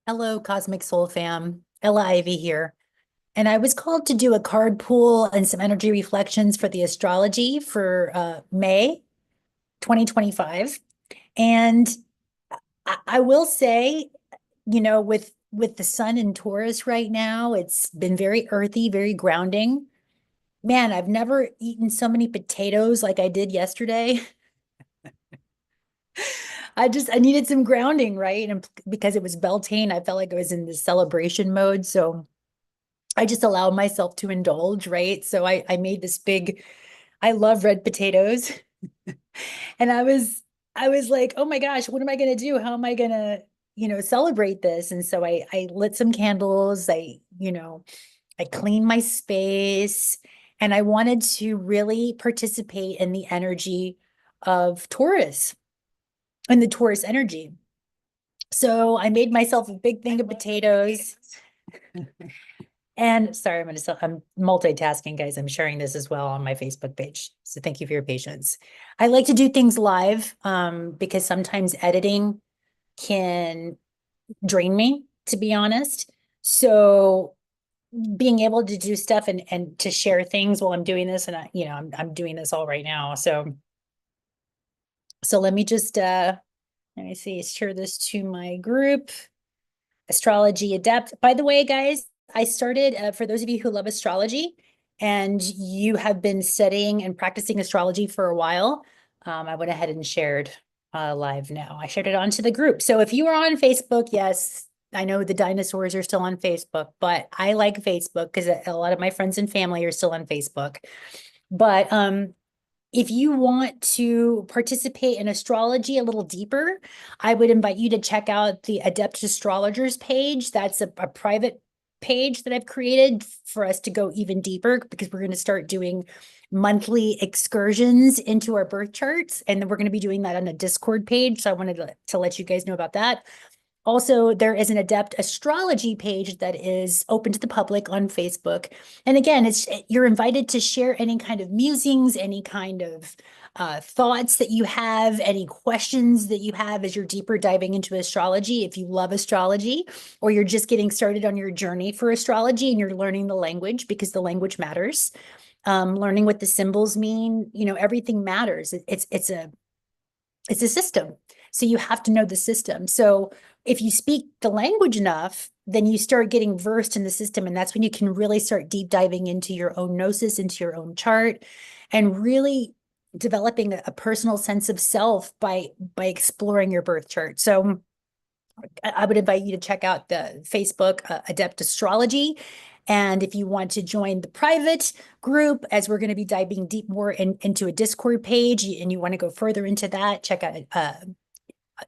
Hello, Cosmic Soul Fam. Ella Ivy here. And I was called to do a card pool and some energy reflections for the astrology for May 2025. And I will say, with the sun in Taurus right now, it's been very earthy, very grounding. Man, I've never eaten so many potatoes like I did yesterday. I needed some grounding, right? And because it was Beltane, I felt like I was in this celebration mode. So I just allowed myself to indulge, right? So I made this big, I love red potatoes. And I was like, oh my gosh, what am I gonna do? How am I gonna, celebrate this? And so I lit some candles, I cleaned my space, and I wanted to really participate in the energy of Taurus and the Taurus energy. So I made myself a big thing of potatoes. And sorry, I'm multitasking, guys. I'm sharing this as well on my Facebook page. So thank you for your patience. I like to do things live because sometimes editing can drain me, to be honest. So being able to do stuff and to share things while I'm doing this, and I'm doing this all right now. So let me just let me see, share this to my group. Astrology Adept. By the way, guys, I started, for those of you who love astrology and you have been studying and practicing astrology for a while, I went ahead and shared live now. I shared it onto the group. So if you are on Facebook, yes, I know the dinosaurs are still on Facebook, but I like Facebook because a lot of my friends and family are still on Facebook. But if you want to participate in astrology a little deeper, I would invite you to check out the Adept Astrologers page. That's a private page that I've created for us to go even deeper because we're going to start doing monthly excursions into our birth charts. And then we're going to be doing that on a Discord page. So I wanted to let you guys know about that. Also, there is an Adept Astrology page that is open to the public on Facebook. And again, you're invited to share any kind of musings, any kind of thoughts that you have, any questions that you have as you're deeper diving into astrology. If you love astrology, or you're just getting started on your journey for astrology and you're learning the language because the language matters, learning what the symbols mean, everything matters. It's a system. So you have to know the system. So if you speak the language enough, then you start getting versed in the system. And that's when you can really start deep diving into your own gnosis, into your own chart, and really developing a personal sense of self by exploring your birth chart. So I would invite you to check out the Facebook Adept Astrology. And if you want to join the private group, as we're going to be diving deep more into a Discord page, and you want to go further into that, check out.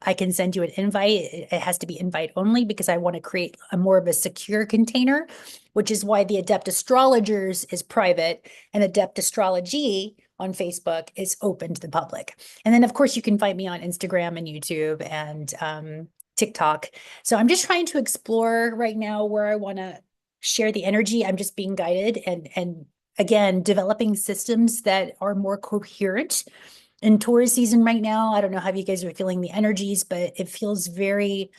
I can send you an invite. It has to be invite only because I want to create a more of a secure container, which is why the Adept Astrologers is private and Adept Astrology on Facebook is open to the public. And then, of course, you can find me on Instagram and YouTube and TikTok. So I'm just trying to explore right now where I want to share the energy. I'm just being guided and again, developing systems that are more coherent in Taurus season right now. I don't know how you guys are feeling the energies, but it feels very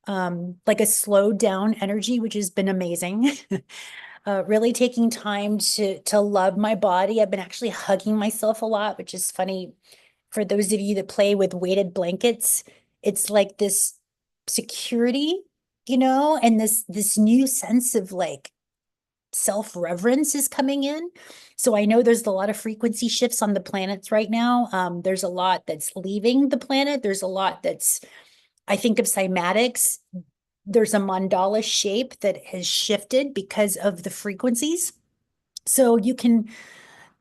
like a slowed down energy, which has been amazing. Really taking time to love my body. I've been actually hugging myself a lot, which is funny for those of you that play with weighted blankets. It's like this security, and this new sense of like self-reverence is coming in. So I know there's a lot of frequency shifts on the planets right now. There's a lot that's leaving the planet. There's a lot that's, I think of cymatics. There's a mandala shape that has shifted because of the frequencies. So you can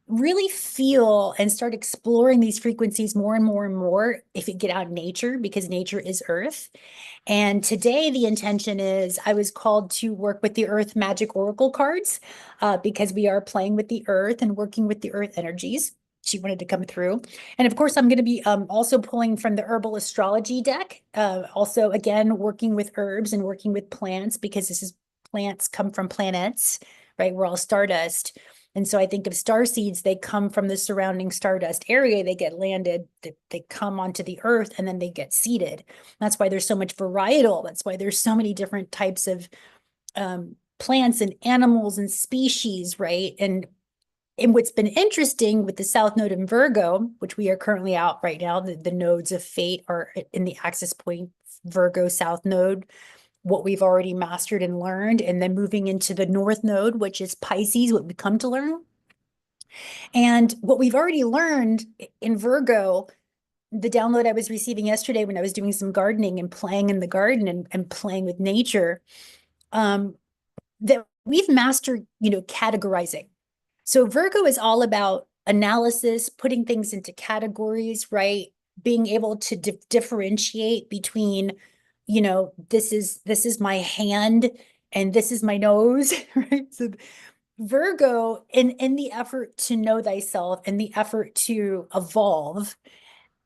really feel and start exploring these frequencies more and more and more if you get out in nature, because nature is earth. And today the intention is I was called to work with the earth magic oracle cards because we are playing with the earth and working with the earth energies. She wanted to come through. And of course, I'm going to be also pulling from the herbal astrology deck. Also, again, working with herbs and working with plants because plants come from planets, right? We're all stardust. And so I think of star seeds, they come from the surrounding stardust area, they get landed, they come onto the earth, and then they get seeded. That's why there's so much varietal. That's why there's so many different types of plants and animals and species, right? And what's been interesting with the South Node in Virgo, which we are currently out right now, the nodes of fate are in the axis point, Virgo South Node, what we've already mastered and learned, and then moving into the North Node, which is Pisces, what we come to learn. And what we've already learned in Virgo, the download I was receiving yesterday when I was doing some gardening and playing in the garden and playing with nature, that we've mastered, categorizing. So Virgo is all about analysis, putting things into categories, right? Being able to differentiate between, this is my hand and this is my nose, right? So Virgo, in the effort to know thyself and the effort to evolve,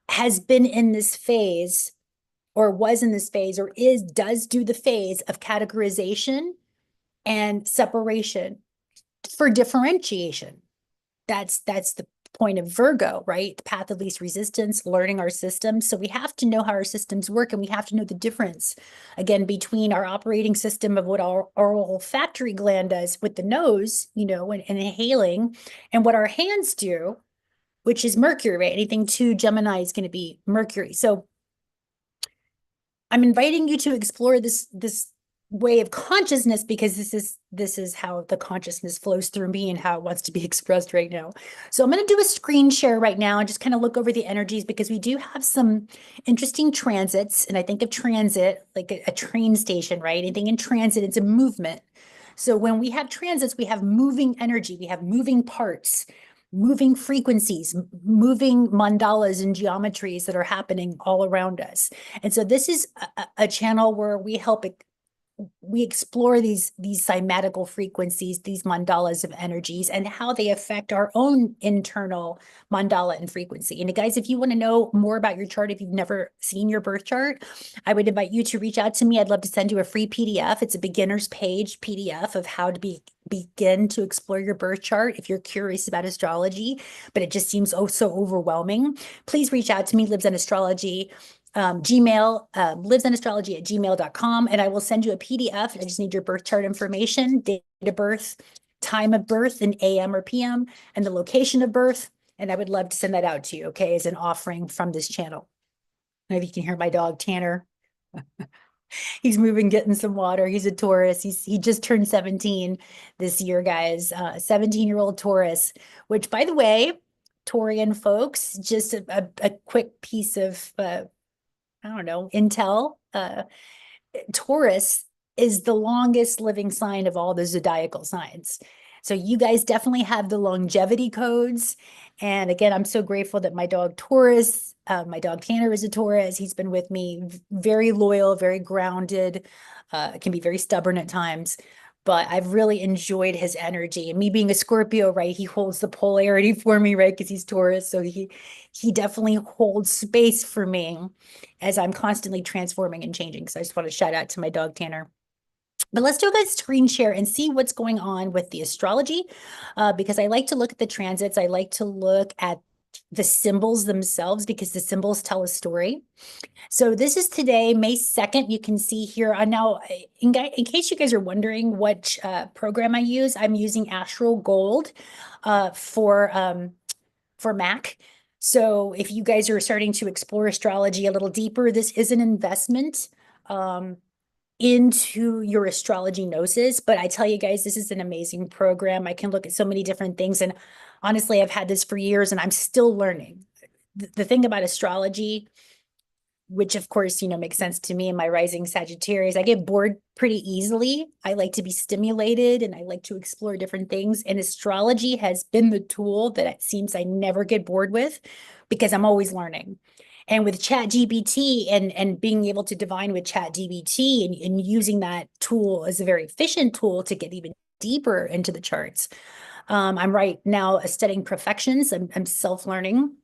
has been in this phase, or was in this phase, or does do the phase of categorization and separation for differentiation. That's the point of Virgo, right? The path of least resistance, learning our systems. So we have to know how our systems work, and we have to know the difference, again, between our operating system of what our olfactory gland does with the nose, and inhaling, and what our hands do, which is Mercury, right? Anything to Gemini is going to be Mercury. So I'm inviting you to explore this way of consciousness, because this is how the consciousness flows through me and how it wants to be expressed right now. So I'm going to do a screen share right now and just kind of look over the energies, because we do have some interesting transits. And I think of transit like a train station, right? Anything in transit, it's a movement. So when we have transits, we have moving energy, we have moving parts, moving frequencies, moving mandalas and geometries that are happening all around us. And so this is a channel where we explore these cymatical frequencies, these mandalas of energies, and how they affect our own internal mandala and frequency. And guys, if you want to know more about your chart, if you've never seen your birth chart, I would invite you to reach out to me. I'd love to send you a free PDF. It's a beginner's page PDF of how to begin to explore your birth chart if you're curious about astrology, but it just seems so overwhelming. Please reach out to me, livzenastrology. Gmail, livzenastrology@gmail.com, and I will send you a PDF. I just need your birth chart information, date of birth, time of birth in AM or PM, and the location of birth. And I would love to send that out to you, okay, as an offering from this channel. Maybe you can hear my dog, Tanner. He's moving, getting some water. He's a Taurus. He just turned 17 this year, guys. 17-year-old Taurus, which, by the way, Taurian folks, just a quick piece of I don't know, intel. Taurus is the longest living sign of all the zodiacal signs. So you guys definitely have the longevity codes. And again, I'm so grateful that my dog Taurus, my dog Tanner is a Taurus. He's been with me, very loyal, very grounded, can be very stubborn at times. But I've really enjoyed his energy. And me being a Scorpio, right, he holds the polarity for me, right, because he's Taurus. So he definitely holds space for me as I'm constantly transforming and changing. So I just want to shout out to my dog, Tanner. But let's do a screen share and see what's going on with the astrology, because I like to look at the transits. I like to look at the symbols themselves, because the symbols tell a story. So this is today, May 2nd. You can see here. Now, in case you guys are wondering what program I use, I'm using Astral Gold for Mac. So if you guys are starting to explore astrology a little deeper, this is an investment into your astrology gnosis. But I tell you guys, this is an amazing program. I can look at so many different things. And honestly, I've had this for years and I'm still learning. The thing about astrology, which of course, makes sense to me in my rising Sagittarius, I get bored pretty easily. I like to be stimulated and I like to explore different things. And astrology has been the tool that it seems I never get bored with, because I'm always learning. And with ChatGPT and being able to divine with ChatGPT and using that tool as a very efficient tool to get even deeper into the charts. I'm right now studying profections. I'm self-learning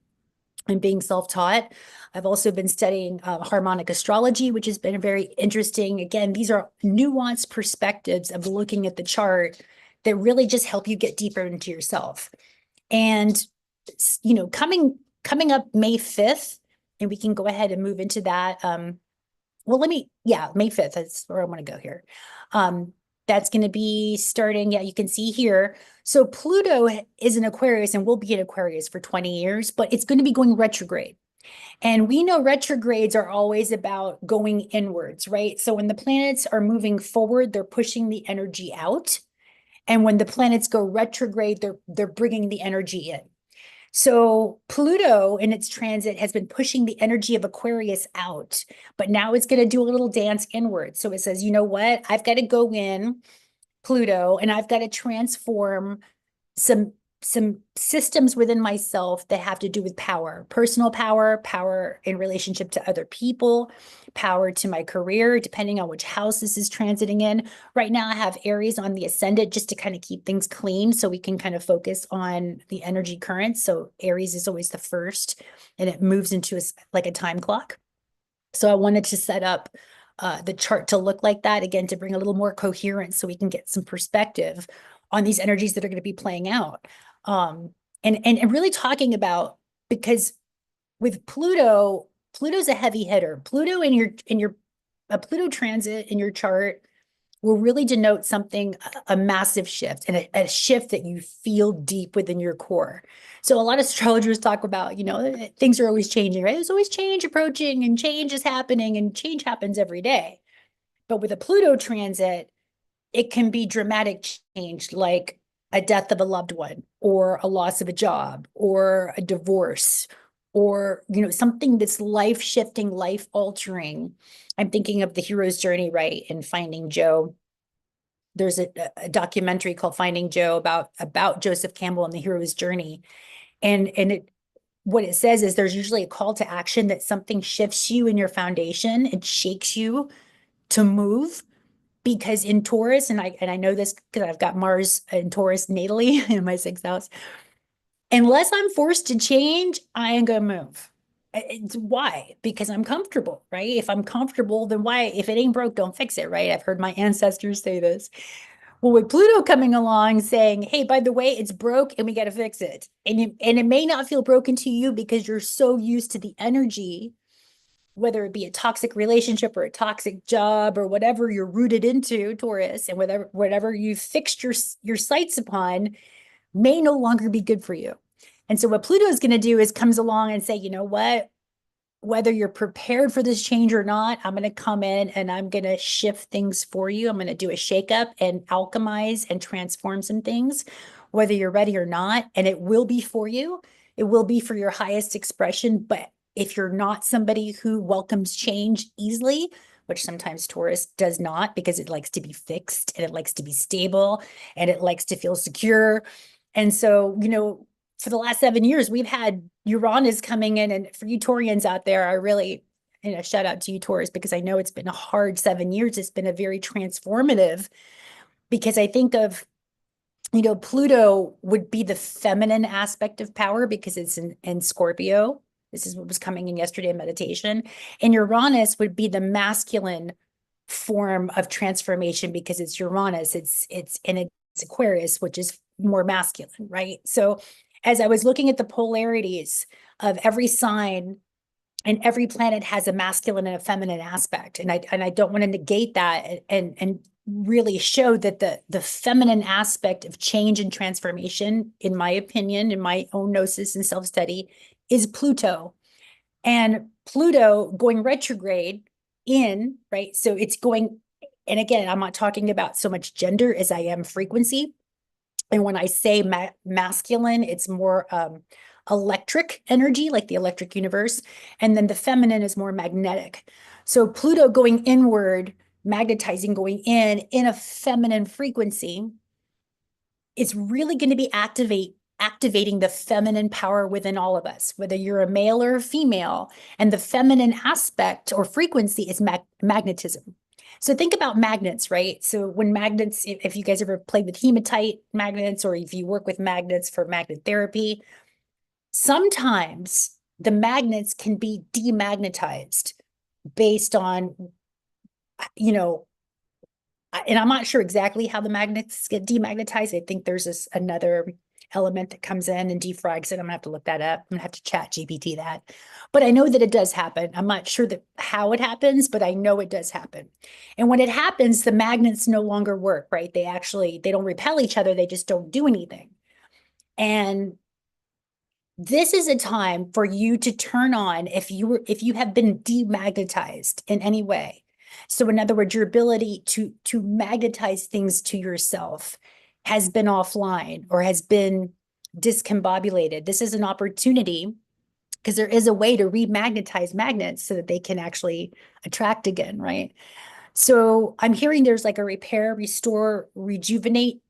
and being self-taught. I've also been studying harmonic astrology, which has been very interesting. Again, these are nuanced perspectives of looking at the chart that really just help you get deeper into yourself. And, you know, coming up May 5th, and we can go ahead and move into that. Well, May 5th, that's where I want to go here. That's going to be starting, yeah, you can see here. So Pluto is in Aquarius and will be in Aquarius for 20 years, but it's going to be going retrograde. And we know retrogrades are always about going inwards, right? So when the planets are moving forward, they're pushing the energy out. And when the planets go retrograde, they're bringing the energy in. So Pluto in its transit has been pushing the energy of Aquarius out, but now it's going to do a little dance inward. So it says, you know what? I've got to go in, Pluto, and I've got to transform some systems within myself that have to do with power, personal power, power in relationship to other people, power to my career, depending on which house this is transiting in. Right now, I have Aries on the ascendant just to kind of keep things clean so we can kind of focus on the energy currents. So Aries is always the first, and it moves into like a time clock. So I wanted to set up the chart to look like that, again, to bring a little more coherence so we can get some perspective on these energies that are going to be playing out. And really talking about, because with Pluto, Pluto's a heavy hitter. Pluto a Pluto transit in your chart will really denote something, a massive shift, and a shift that you feel deep within your core. So a lot of astrologers talk about, you know, things are always changing, right? There's always change approaching and change is happening and change happens every day. But with a Pluto transit, it can be dramatic change, like a death of a loved one or a loss of a job or a divorce or, you know, something that's life shifting, life altering. I'm thinking of the hero's journey, right? And Finding Joe. There's a documentary called Finding Joe about Joseph Campbell and the hero's journey. And what it says is there's usually a call to action, that something shifts you in your foundation. It shakes you to move. Because in Taurus, and I know this because I've got Mars in Taurus natally in my 6th house, unless I'm forced to change, I ain't gonna move. Why? Because I'm comfortable, right? If I'm comfortable, then why? If it ain't broke, don't fix it, right? I've heard my ancestors say this. Well, with Pluto coming along saying, hey, by the way, it's broke and we got to fix it. And it may not feel broken to you because you're so used to the energy, whether it be a toxic relationship or a toxic job or whatever you're rooted into, Taurus, and whatever you fixed your sights upon may no longer be good for you. And so what Pluto is going to do is comes along and say, you know what? Whether you're prepared for this change or not, I'm going to come in and I'm going to shift things for you. I'm going to do a shakeup and alchemize and transform some things, whether you're ready or not. And it will be for you. It will be for your highest expression. But if you're not somebody who welcomes change easily, which sometimes Taurus does not, because it likes to be fixed and it likes to be stable and it likes to feel secure. And so, you know, for the last 7 years, we've had Uranus coming in. And for you Taurians out there, I really, you know, shout out to you Taurus, because I know it's been a hard 7 years. It's been a very transformative, because I think of, you know, Pluto would be the feminine aspect of power because it's in Scorpio. This is what was coming in yesterday in meditation. And Uranus would be the masculine form of transformation because it's Uranus. It's Aquarius, which is more masculine, right? So as I was looking at the polarities of every sign, and every planet has a masculine and a feminine aspect, and I don't want to negate that, and really show that the feminine aspect of change and transformation, in my opinion, in my own gnosis and self-study, is Pluto. And Pluto going retrograde in, right? So it's going, and again, I'm not talking about so much gender as I am frequency. And when I say masculine, it's more electric energy, like the electric universe. And then the feminine is more magnetic. So Pluto going inward, magnetizing, going in a feminine frequency, it's really going to be activating the feminine power within all of us, whether you're a male or a female. And the feminine aspect or frequency is magnetism. So think about magnets, right? So when magnets, if you guys ever played with hematite magnets, or if you work with magnets for magnet therapy, sometimes the magnets can be demagnetized based on, you know, and I'm not sure exactly how the magnets get demagnetized. I think there's another element that comes in and defrags it. I'm gonna have to look that up. I'm gonna have to chat GPT that. But I know that it does happen. I'm not sure that how it happens, but I know it does happen. And when it happens, the magnets no longer work, right? They don't repel each other, they just don't do anything. And this is a time for you to turn on if you have been demagnetized in any way. So in other words, your ability to magnetize things to yourself has been offline or has been discombobulated. This is an opportunity because there is a way to remagnetize magnets so that they can actually attract again, right? So I'm hearing there's like a repair, restore, rejuvenate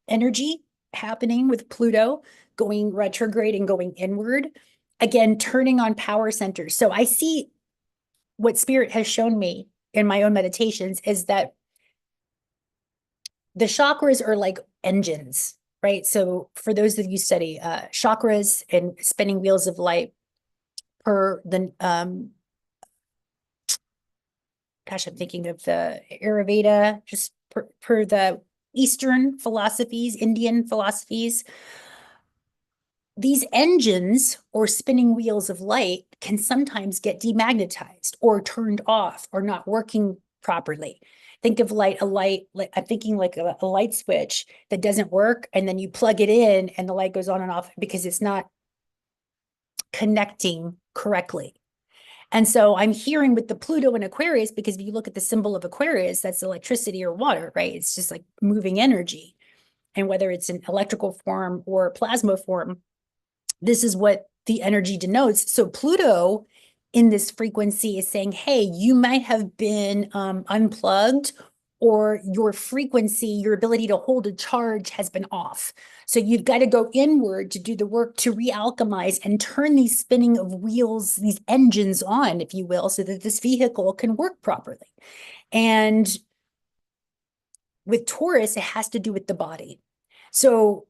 energy happening with Pluto going retrograde and going inward, again, turning on power centers. So I see what Spirit has shown me in my own meditations is that the chakras are like engines, right? So for those of you study chakras and spinning wheels of light per the, gosh, I'm thinking of the Ayurveda, just per the Eastern philosophies, Indian philosophies. These engines or spinning wheels of light can sometimes get demagnetized or turned off or not working properly. Think of a light, like I'm thinking like a light switch that doesn't work, and then you plug it in and the light goes on and off because it's not connecting correctly. And so I'm hearing with the Pluto and Aquarius, because if you look at the symbol of Aquarius, that's electricity or water, right? It's just like moving energy. And whether it's in electrical form or plasma form, this is what the energy denotes. So Pluto in this frequency is saying, hey, you might have been unplugged, or your frequency, your ability to hold a charge has been off. So you've got to go inward to do the work to realchemize and turn these spinning of wheels, these engines on, if you will, so that this vehicle can work properly. And with Taurus, it has to do with the body. So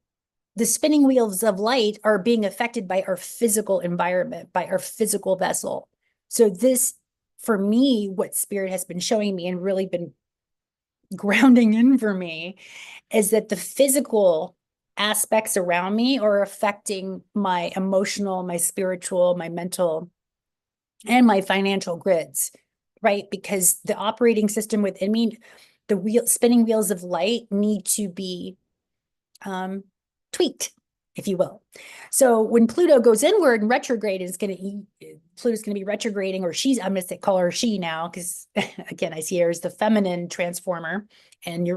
the spinning wheels of light are being affected by our physical environment, by our physical vessel. So this, for me, what Spirit has been showing me and really been grounding in for me is that the physical aspects around me are affecting my emotional, my spiritual, my mental, and my financial grids, right? Because the operating system within me, the spinning wheels of light need to be tweaked, if you will. So when Pluto goes inward and retrograde, Pluto's going to be retrograding, or I'm going to call her she now, because again, I see her as the feminine transformer, and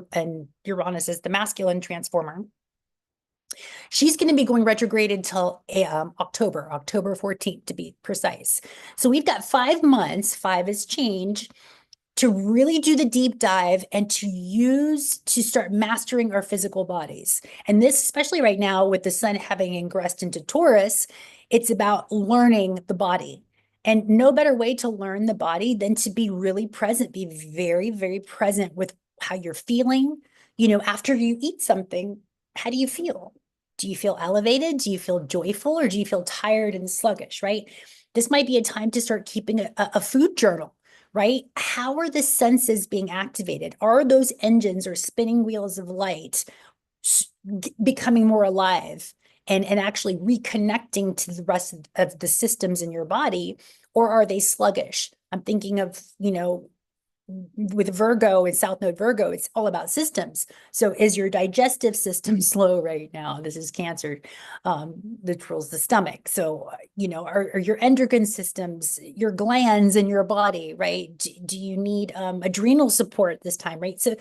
Uranus is the masculine transformer. She's going to be going retrograde until October 14th, to be precise. So we've got 5 months, 5 is change, to really do the deep dive and to start mastering our physical bodies. And this, especially right now with the sun having ingressed into Taurus, it's about learning the body. And no better way to learn the body than to be really present, be very, very present with how you're feeling. After you eat something, how do you feel? Do you feel elevated? Do you feel joyful? Or do you feel tired and sluggish, right? This might be a time to start keeping a food journal, right? How are the senses being activated? Are those engines or spinning wheels of light becoming more alive and actually reconnecting to the rest of the systems in your body? Or are they sluggish? I'm thinking of, with Virgo and South Node Virgo, it's all about systems. So is your digestive system slow right now? This is Cancer, that rules the stomach. So, are your endocrine systems, your glands in your body, right? Do you need adrenal support this time, right? So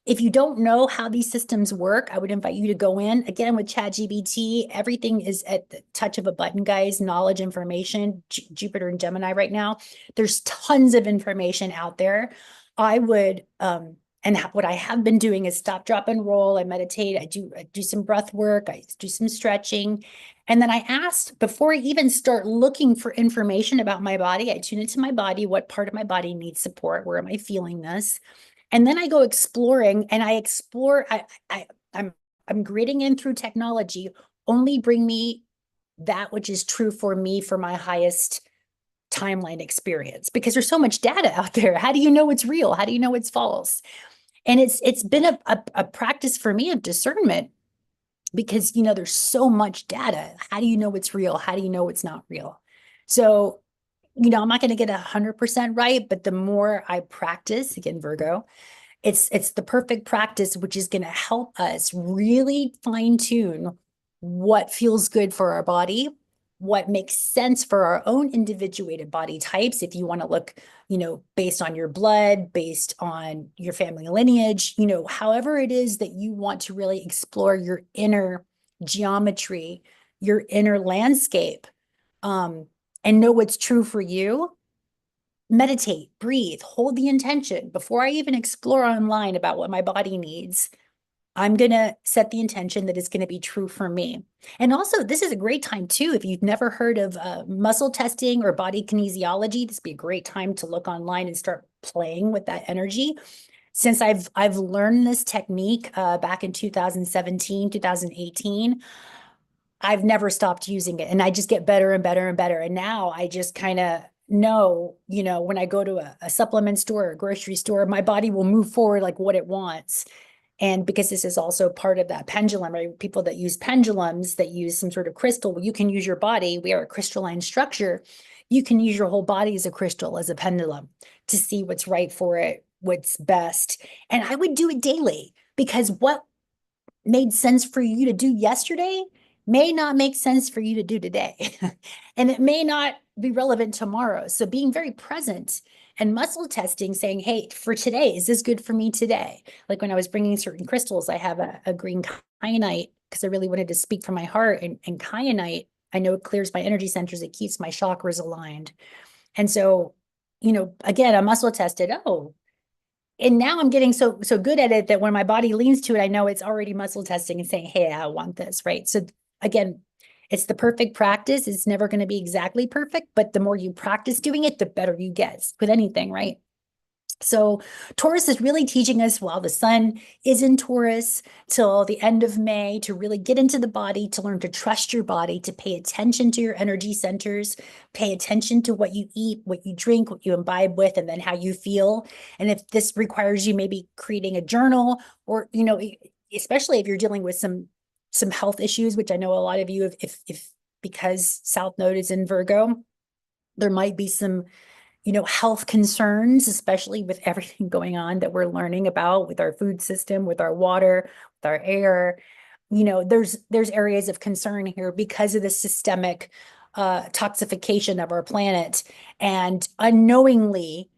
if you don't know how these systems work, I would invite you to go in. Again, with ChatGPT, everything is at the touch of a button, guys. Knowledge, information, Jupiter and Gemini right now. There's tons of information out there. I would, and what I have been doing is stop, drop, and roll. I meditate. I do some breath work. I do some stretching. And then I asked, before I even start looking for information about my body, I tune into my body. What part of my body needs support? Where am I feeling this? And then I go exploring, and I explore. I'm grading in through technology. Only bring me that which is true for me, for my highest timeline experience, because there's so much data out there. How do you know it's real? How do you know it's false? And it's been a practice for me of discernment because, there's so much data. How do you know it's real? How do you know it's not real? So, I'm not going to get 100% right, but the more I practice, again, Virgo, it's the perfect practice, which is going to help us really fine tune what feels good for our body, what makes sense for our own individuated body types. If you want to look, based on your blood, based on your family lineage, however it is that you want to really explore your inner geometry, your inner landscape, and know what's true for you. Meditate, breathe, hold the intention. Before I even explore online about what my body needs, I'm going to set the intention that it's going to be true for me. And also, this is a great time too. If you've never heard of muscle testing or body kinesiology, this would be a great time to look online and start playing with that energy. Since I've learned this technique back in 2017, 2018, I've never stopped using it, and I just get better and better and better. And now I just kind of know, when I go to a supplement store or a grocery store, my body will move forward like what it wants. And because this is also part of that pendulum, right? People that use pendulums, that use some sort of crystal, well, you can use your body. We are a crystalline structure. You can use your whole body as a crystal, as a pendulum, to see what's right for it, what's best. And I would do it daily, because what made sense for you to do yesterday may not make sense for you to do today. And it may not be relevant tomorrow. So being very present and muscle testing, saying, hey, for today, is this good for me today? Like when I was bringing certain crystals, I have a green kyanite because I really wanted to speak from my heart. And kyanite, I know it clears my energy centers. It keeps my chakras aligned. And so, again, I muscle tested. Oh, and now I'm getting so good at it that when my body leans to it, I know it's already muscle testing and saying, hey, I want this, right? So again, it's the perfect practice. It's never going to be exactly perfect, but the more you practice doing it, the better you get with anything, right? So Taurus is really teaching us, while the sun is in Taurus till the end of May, to really get into the body, to learn to trust your body, to pay attention to your energy centers, pay attention to what you eat, what you drink, what you imbibe with, and then how you feel. And if this requires you maybe creating a journal, or, especially if you're dealing with some health issues, which I know a lot of you, if because South Node is in Virgo, there might be some health concerns, especially with everything going on that we're learning about with our food system, with our water, with our air. There's areas of concern here because of the systemic toxification of our planet, and unknowingly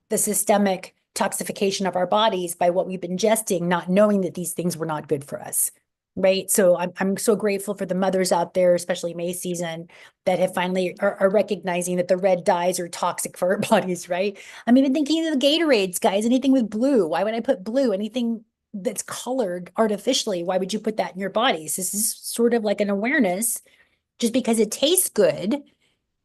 the systemic toxification of our bodies by what we've been ingesting, not knowing that these things were not good for us. Right. So I'm so grateful for the mothers out there, especially May season, that have finally are recognizing that the red dyes are toxic for our bodies. Right. I'm even thinking of the Gatorades, guys, anything with blue. Why would I put blue? Anything that's colored artificially, why would you put that in your bodies? This is sort of like an awareness. Just because it tastes good,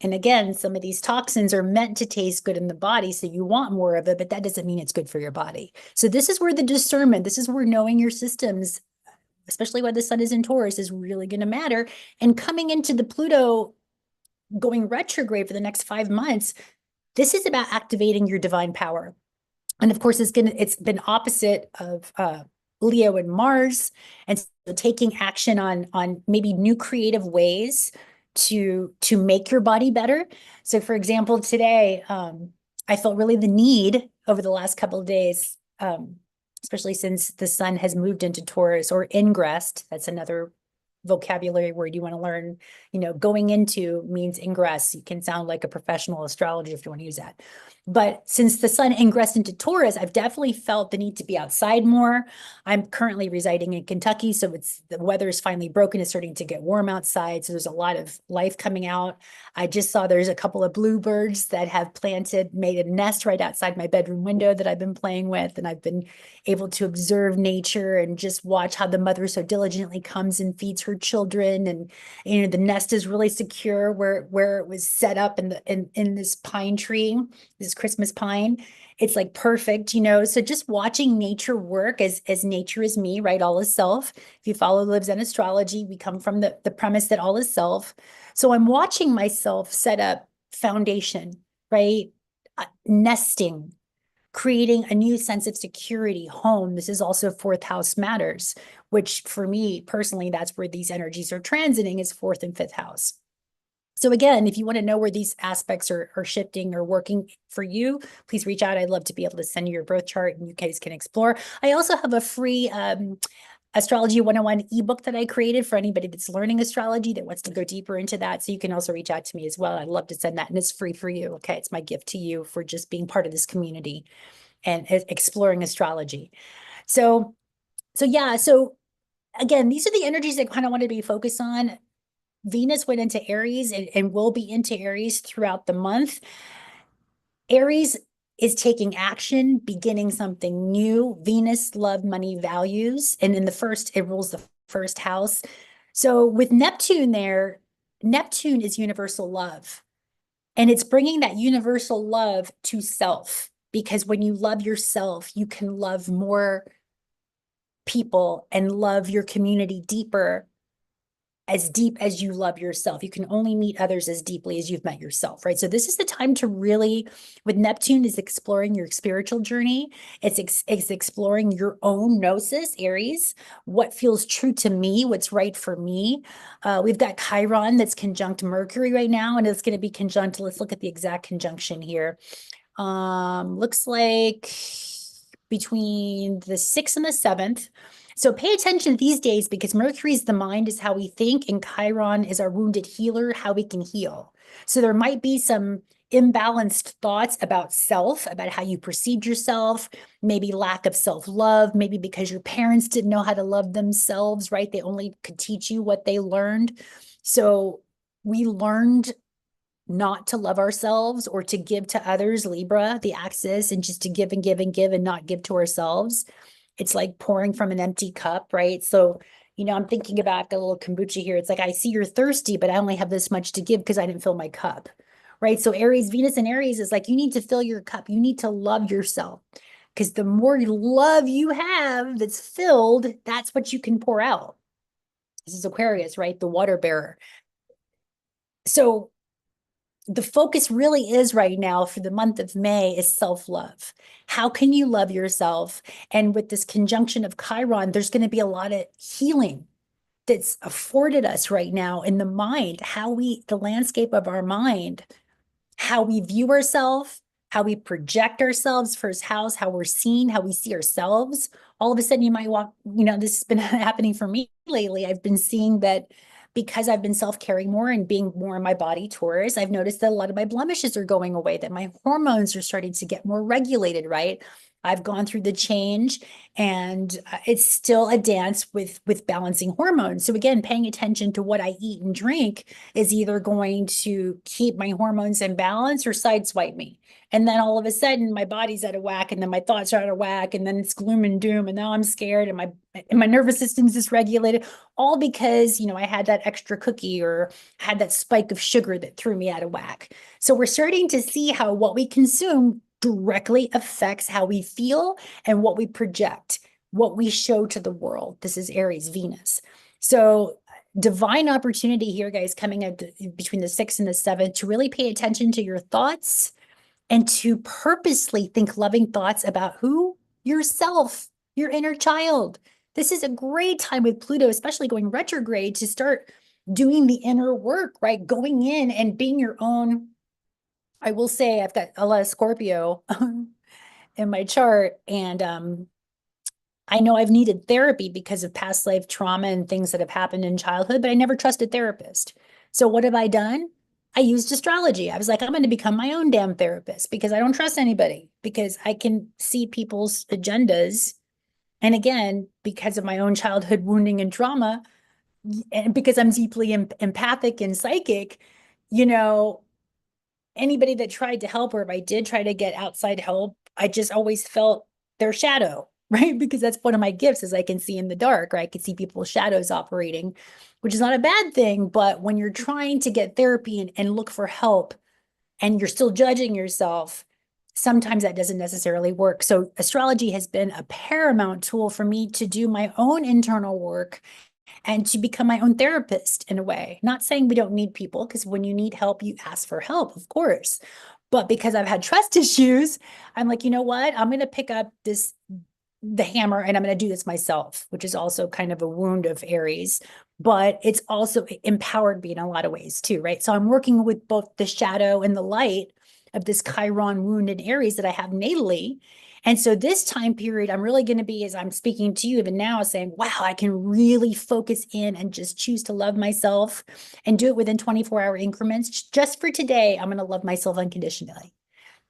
and again, some of these toxins are meant to taste good in the body, so you want more of it, but that doesn't mean it's good for your body. So this is where the discernment, this is where knowing your systems, especially when the sun is in Taurus, is really going to matter. And coming into the Pluto going retrograde for the next 5 months, this is about activating your divine power. And of course, it's been opposite of Leo and Mars, and so taking action on maybe new creative ways to make your body better. So, for example, today I felt really the need over the last couple of days, especially since the sun has moved into Taurus, or ingressed. That's another vocabulary word you want to learn. Going into means ingress. You can sound like a professional astrologer if you want to use that. But since the sun ingressed into Taurus, I've definitely felt the need to be outside more. I'm currently residing in Kentucky, so the weather is finally broken. It's starting to get warm outside, so there's a lot of life coming out. I just saw there's a couple of bluebirds that have made a nest right outside my bedroom window that I've been playing with, and I've been able to observe nature and just watch how the mother so diligently comes and feeds her children. And the nest is really secure where it was set up in this pine tree, this Christmas pine. It's like perfect. So just watching nature work as nature is me, right? All is self. If you follow livzenastrology, we come from the premise that all is self. So I'm watching myself set up foundation, right? Nesting, creating a new sense of security, home. This is also fourth house matters, which for me personally, that's where these energies are transiting, is fourth and fifth house. So again, if you want to know where these aspects are shifting or working for you, please reach out. I'd love to be able to send you your birth chart and you guys can explore. I also have a free Astrology 101 ebook that I created for anybody that's learning astrology that wants to go deeper into that. So you can also reach out to me as well. I'd love to send that, and it's free for you. Okay, it's my gift to you for just being part of this community and exploring astrology. So yeah, so again, these are the energies that kind of want to be focused on. Venus went into Aries and will be into Aries throughout the month. Aries is taking action, beginning something new. Venus, love, money, values. And in the first, it rules the first house. So with Neptune there, Neptune is universal love. And it's bringing that universal love to self. Because when you love yourself, you can love more people and love your community deeper, as deep as you love yourself. You can only meet others as deeply as you've met yourself, right? So this is the time to really, with Neptune, is exploring your spiritual journey. It's exploring your own gnosis, Aries, what feels true to me, what's right for me. We've got Chiron that's conjunct Mercury right now, and it's going to be conjunct. Let's look at the exact conjunction here. Looks like between the 6th and the 7th. So pay attention these days, because Mercury is the mind, is how we think, and Chiron is our wounded healer, how we can heal. So there might be some imbalanced thoughts about self, about how you perceived yourself, maybe lack of self-love, maybe because your parents didn't know how to love themselves, right? They only could teach you what they learned. So we learned not to love ourselves or to give to others, Libra, the axis, and just to give and give and give and not give to ourselves. It's like pouring from an empty cup, right? So, I'm thinking about a little kombucha here. It's like, I see you're thirsty, but I only have this much to give because I didn't fill my cup, right? So Aries, Venus and Aries is like, you need to fill your cup. You need to love yourself, because the more love you have that's filled, that's what you can pour out. This is Aquarius, right? The water bearer. So the focus really is right now for the month of May is self-love. How can you love yourself? And with this conjunction of Chiron, there's going to be a lot of healing that's afforded us right now in the mind, the landscape of our mind, how we view ourselves, how we project ourselves, first house, how we're seen, how we see ourselves. All of a sudden you might walk, this has been happening for me lately. I've been seeing that because I've been self-caring more and being more in my body, Taurus, I've noticed that a lot of my blemishes are going away, that my hormones are starting to get more regulated, right? I've gone through the change, and it's still a dance with balancing hormones. So again, paying attention to what I eat and drink is either going to keep my hormones in balance or sideswipe me. And then all of a sudden my body's out of whack, and then my thoughts are out of whack, and then it's gloom and doom, and now I'm scared, and my nervous system's dysregulated, all because, I had that extra cookie or had that spike of sugar that threw me out of whack. So we're starting to see how what we consume directly affects how we feel and what we project, what we show to the world. This is Aries, Venus. So divine opportunity here, guys, coming up between the 6th and the 7th to really pay attention to your thoughts and to purposely think loving thoughts about who? Yourself, your inner child. This is a great time with Pluto, especially going retrograde, to start doing the inner work, right? Going in and being your own. I will say I've got a lot of Scorpio in my chart, and I know I've needed therapy because of past life trauma and things that have happened in childhood, but I never trusted therapist. So what have I done? I used astrology. I was like, I'm going to become my own damn therapist, because I don't trust anybody, because I can see people's agendas. And again, because of my own childhood wounding and trauma, and because I'm deeply empathic and psychic, anybody that tried to help, or if I did try to get outside help, I just always felt their shadow, right? Because that's one of my gifts, is I can see in the dark, right? I can see people's shadows operating, which is not a bad thing. But when you're trying to get therapy and look for help, and you're still judging yourself, sometimes that doesn't necessarily work. So astrology has been a paramount tool for me to do my own internal work and to become my own therapist in a way. Not saying we don't need people, because when you need help, you ask for help, of course. But because I've had trust issues, I'm like, you know what? I'm going to pick up the hammer and I'm going to do this myself, which is also kind of a wound of Aries, but it's also empowered me in a lot of ways too, right? So I'm working with both the shadow and the light of this Chiron wound in Aries that I have natally. And so this time period, I'm really going to be, as I'm speaking to you even now, saying, wow, I can really focus in and just choose to love myself and do it within 24-hour increments. Just for today, I'm going to love myself unconditionally.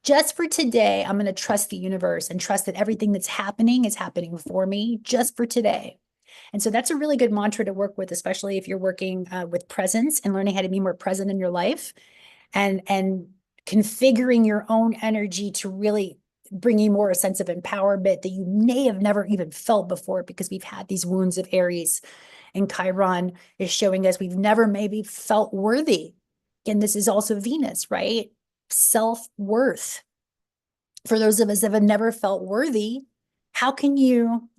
Just for today, I'm going to trust the universe and trust that everything that's happening is happening for me just for today. And so that's a really good mantra to work with, especially if you're working with presence and learning how to be more present in your life and configuring your own energy to really bring you more a sense of empowerment that you may have never even felt before, because we've had these wounds of Aries, and Chiron is showing us we've never maybe felt worthy. And this is also Venus, right? Self-worth. For those of us that have never felt worthy, how can you,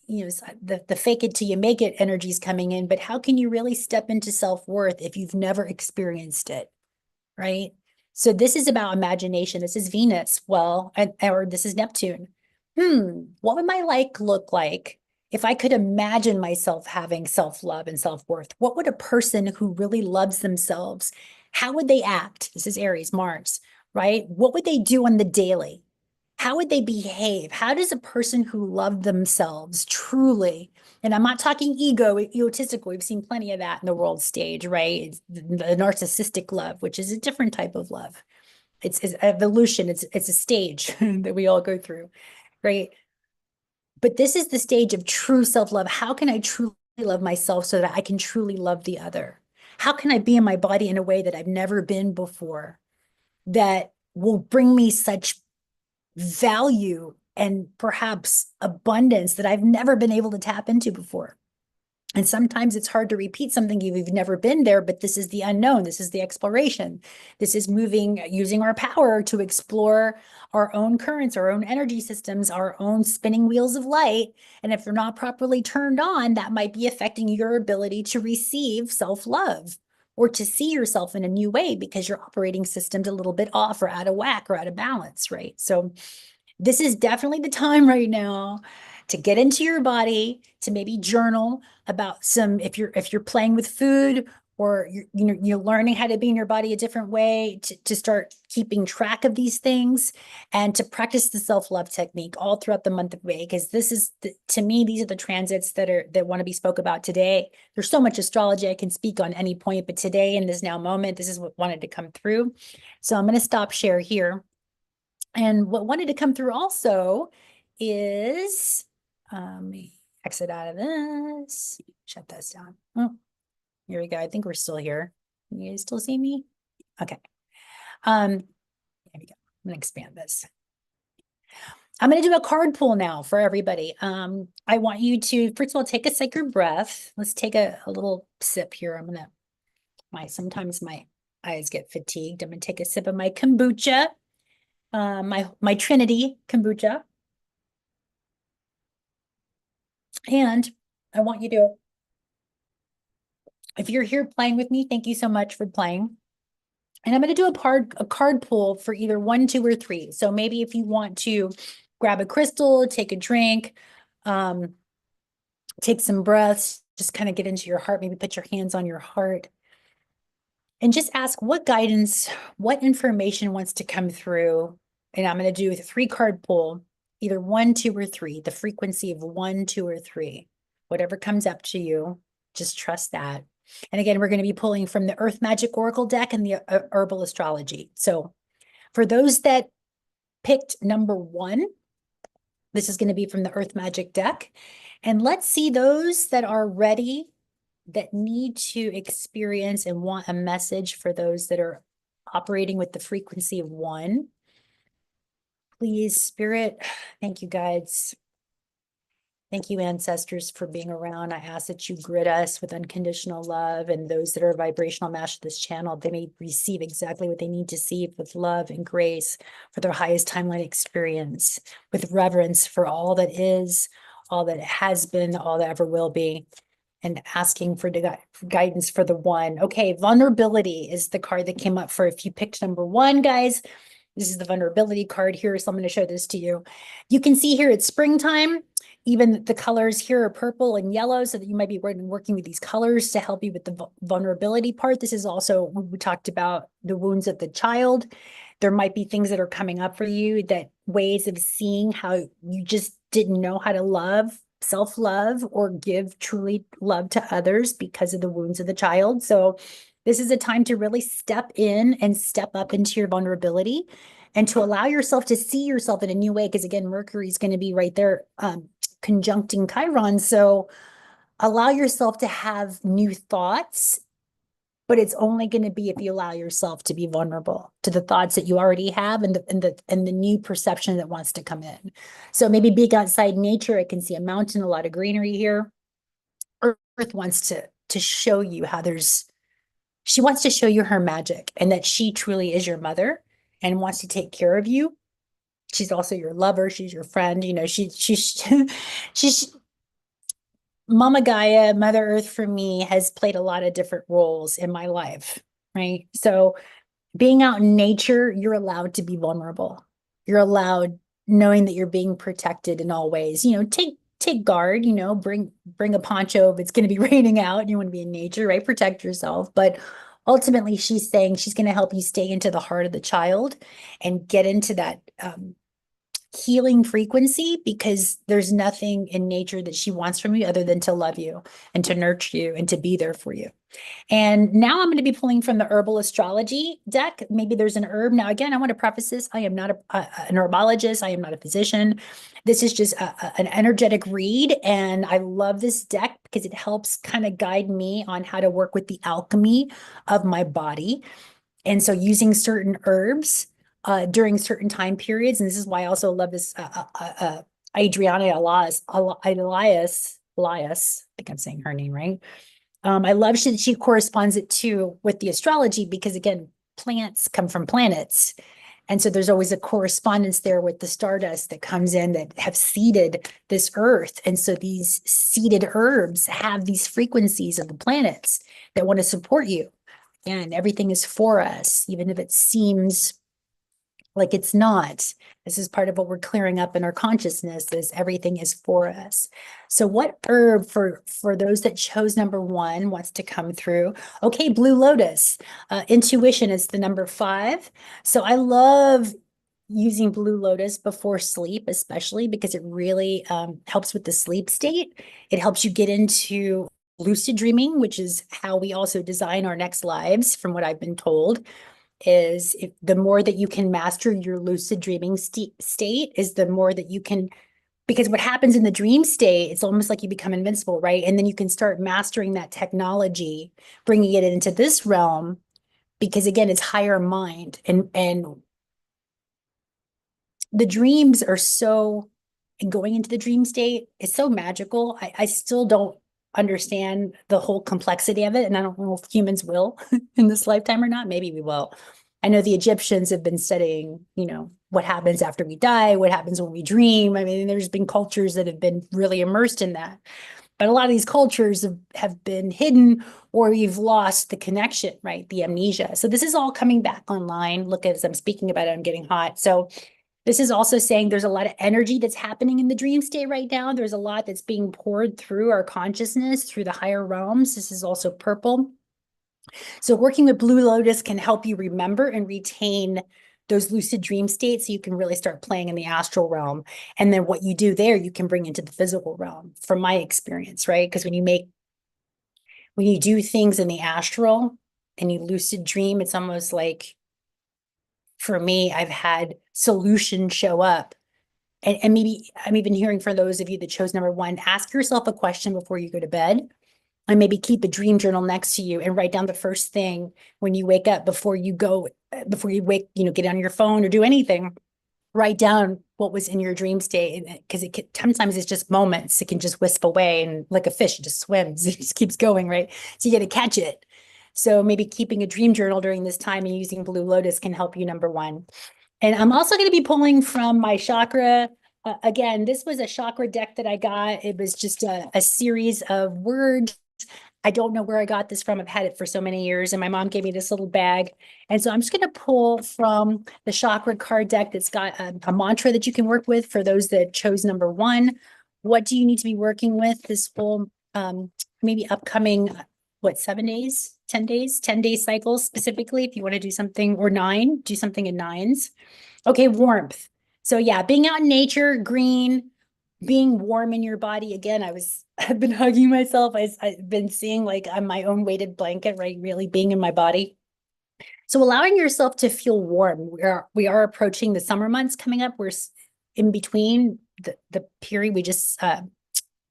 the fake it till you make it energy is coming in, but how can you really step into self-worth if you've never experienced it, right? So this is about imagination. This is Venus. Well, or this is Neptune. What would my life look like if I could imagine myself having self-love and self-worth? What would a person who really loves themselves, how would they act? This is Aries, Mars, right? What would they do on the daily? How would they behave? How does a person who loved themselves truly, and I'm not talking egotistical, we've seen plenty of that in the world stage, right? It's the narcissistic love, which is a different type of love. It's evolution, it's a stage that we all go through, right? But this is the stage of true self-love. How can I truly love myself so that I can truly love the other? How can I be in my body in a way that I've never been before, that will bring me such value and perhaps abundance that I've never been able to tap into before? And sometimes it's hard to repeat something if you've never been there, but this is the unknown. This is the exploration. This is moving, using our power to explore our own currents, our own energy systems, our own spinning wheels of light. And if they're not properly turned on, that might be affecting your ability to receive self-love or to see yourself in a new way, because your operating system's a little bit off or out of whack or out of balance, right? So this is definitely the time right now to get into your body, to maybe journal about some, if you're playing with food, or you're learning how to be in your body a different way, to start keeping track of these things and to practice the self-love technique all throughout the month of May, because this is to me, these are the transits that want to be spoke about today. There's so much astrology I can speak on any point, but today in this now moment, this is what wanted to come through. So I'm going to stop share here. And what wanted to come through also is, let me exit out of this, shut this down. Oh, here we go. I think we're still here. You guys still see me? Okay. There we go. I'm gonna expand this. I'm gonna do a card pull now for everybody. I want you to, first of all, take a sacred breath. Let's take a little sip here. I'm gonna, sometimes my eyes get fatigued. I'm gonna take a sip of my kombucha. My Trinity kombucha. And I want you to, if you're here playing with me, thank you so much for playing. And I'm going to do a card pull for either 1, 2, or 3. So maybe if you want to grab a crystal, take a drink, take some breaths, just kind of get into your heart, maybe put your hands on your heart and just ask what guidance, what information wants to come through. And I'm going to do a 3-card pull, either 1, 2, or 3, the frequency of 1, 2, or 3, whatever comes up to you, just trust that. And again, we're going to be pulling from the Earth Magic Oracle deck and the Herbal Astrology. So for those that picked number 1, this is going to be from the Earth Magic deck. And let's see those that are ready, that need to experience and want a message for those that are operating with the frequency of 1. Please, Spirit, thank you, guides. Thank you, ancestors, for being around. I ask that you grid us with unconditional love, and those that are vibrational match to this channel, they may receive exactly what they need to see, with love and grace for their highest timeline experience, with reverence for all that is, all that has been, all that ever will be. and asking for guidance for the one. Okay, vulnerability is the card that came up for if you picked number one, guys. This is the vulnerability card here, so I'm going to show this to you. You can see here it's springtime. Even the colors here are purple and yellow, so that you might be working with these colors to help you with the vulnerability part. This is also, we talked about the wounds of the child. There might be things that are coming up for you, that ways of seeing how you just didn't know how to love, self-love, or give truly love to others because of the wounds of the child. So this is a time to really step in and step up into your vulnerability and to allow yourself to see yourself in a new way. Because again, Mercury is going to be right there conjuncting Chiron. So allow yourself to have new thoughts, but it's only going to be if you allow yourself to be vulnerable to the thoughts that you already have and the new perception that wants to come in. So maybe being outside nature, I can see a mountain, a lot of greenery here. Earth wants to show you how she wants to show you her magic and that she truly is your mother and wants to take care of you. She's also your lover. She's your friend. You know, she's Mama Gaia, Mother Earth for me has played a lot of different roles in my life, right? So being out in nature, you're allowed to be vulnerable. You're allowed knowing that you're being protected in all ways. You know, take guard, you know, bring a poncho if it's going to be raining out and you want to be in nature, right? Protect yourself. But ultimately, she's saying she's going to help you stay into the heart of the child and get into that healing frequency, because there's nothing in nature that she wants from you other than to love you and to nurture you and to be there for you. And now I'm going to be pulling from the herbal astrology deck. Maybe there's an herb. Now, again, I want to preface this. I am not an herbologist. I am not a physician. This is just an energetic read. And I love this deck because it helps kind of guide me on how to work with the alchemy of my body. And so using certain herbs during certain time periods. And this is why I also love this Adriana Elias, I think I'm saying her name right. I love she corresponds it to with the astrology, because again, plants come from planets. And so there's always a correspondence there with the stardust that comes in that have seeded this earth. And so these seeded herbs have these frequencies of the planets that want to support you. And everything is for us, even if it seems like it's not. This is part of what we're clearing up in our consciousness, is everything is for us. So what herb for those that chose number one wants to come through? Okay, Blue Lotus. Intuition is the number 5. So I love using Blue Lotus before sleep, especially because it really helps with the sleep state. It helps you get into lucid dreaming, which is how we also design our next lives, from what I've been told. Is if the more that you can master your lucid dreaming state is the more that you can, because what happens in the dream state, it's almost like you become invincible, right? And then you can start mastering that technology, bringing it into this realm, because again, it's higher mind, and the dreams are so, and going into the dream state is so magical. I still don't understand the whole complexity of it. And I don't know if humans will in this lifetime or not. Maybe we will. I know the Egyptians have been studying, you know, what happens after we die, what happens when we dream. I mean, there's been cultures that have been really immersed in that. But a lot of these cultures have been hidden, or you've lost the connection, right? The amnesia. So this is all coming back online. Look, as I'm speaking about it, I'm getting hot. So this is also saying there's a lot of energy that's happening in the dream state right now. There's a lot that's being poured through our consciousness, through the higher realms. This is also purple. So working with Blue Lotus can help you remember and retain those lucid dream states, so you can really start playing in the astral realm. And then what you do there, you can bring into the physical realm, from my experience, right? Because when you do things in the astral and you lucid dream, it's almost like, for me, I've had solutions show up. And maybe I'm even hearing for those of you that chose number 1, ask yourself a question before you go to bed, and maybe keep a dream journal next to you and write down the first thing when you wake up, before you wake, get on your phone or do anything. Write down what was in your dream state, because sometimes it's just moments. It can just wisp away, and like a fish, it just swims, it just keeps going, right? So you got to catch it. So maybe keeping a dream journal during this time and using Blue Lotus can help you, number 1. And I'm also going to be pulling from my chakra. Again, this was a chakra deck that I got. It was just a series of words I don't know where I got this from. I've had it for so many years, and my mom gave me this little bag. And so I'm just going to pull from the chakra card deck that's got a mantra that you can work with for those that chose number one. What do you need to be working with this whole maybe upcoming, what, 7 days, 10 days, 10-day cycle specifically, if you want to do something, or 9, do something in 9s. Okay, warmth. So yeah, being out in nature, green, being warm in your body. Again, I've been hugging myself. I've been seeing like I'm my own weighted blanket, right? Really being in my body. So allowing yourself to feel warm. We are approaching the summer months coming up. We're in between the period we just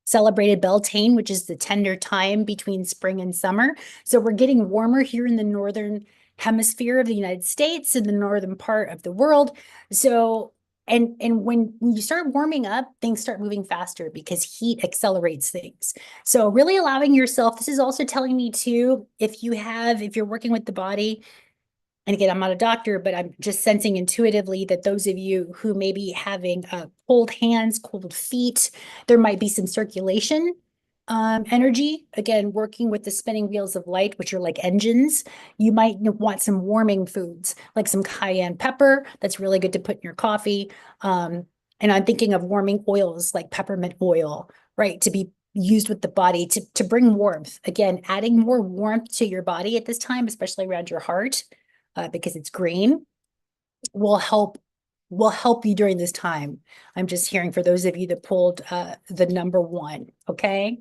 celebrated Beltane, which is the tender time between spring and summer. So we're getting warmer here in the northern hemisphere of the United States, in the northern part of the world. So and when you start warming up, things start moving faster because heat accelerates things. So really allowing yourself, this is also telling me too, if you're working with the body, and again, I'm not a doctor, but I'm just sensing intuitively that those of you who may be having cold hands, cold feet, there might be some circulation energy. Again, working with the spinning wheels of light, which are like engines, you might want some warming foods, like some cayenne pepper. That's really good to put in your coffee. And I'm thinking of warming oils like peppermint oil, right, to be used with the body to bring warmth. Again, adding more warmth to your body at this time, especially around your heart, because it's green, will help you during this time. I'm just hearing for those of you that pulled the number 1. Okay.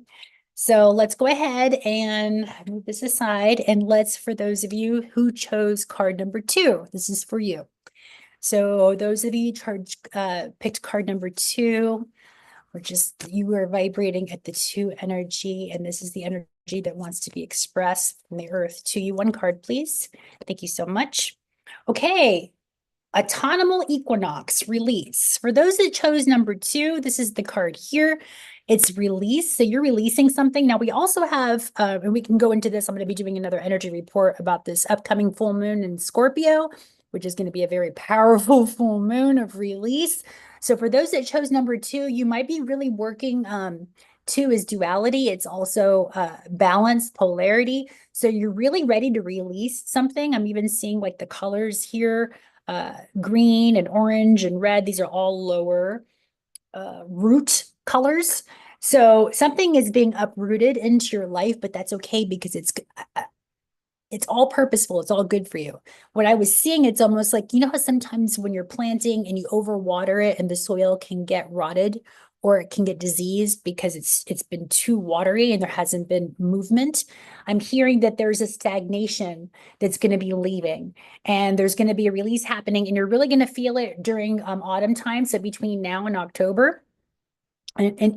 So let's go ahead and move this aside. And for those of you who chose card number 2, this is for you. So those of you picked card number 2, you are vibrating at the 2 energy, and this is the energy that wants to be expressed from the earth to you. 1 card, please. Thank you so much. Okay. Autumnal equinox, release. For those that chose number 2, this is the card here. It's release. So you're releasing something. Now we also have, and we can go into this, I'm going to be doing another energy report about this upcoming full moon in Scorpio, which is going to be a very powerful full moon of release. So for those that chose number 2, you might be really working, 2 is duality. It's also balance, polarity. So you're really ready to release something. I'm even seeing like the colors here, green and orange and red. These are all lower root colors. So something is being uprooted into your life, but that's okay because it's all purposeful. It's all good for you. What I was seeing, it's almost like, you know how sometimes when you're planting and you overwater it and the soil can get rotted or it can get diseased because it's been too watery and there hasn't been movement. I'm hearing that there's a stagnation that's going to be leaving, and there's going to be a release happening, and you're really going to feel it during autumn time. So between now and October. And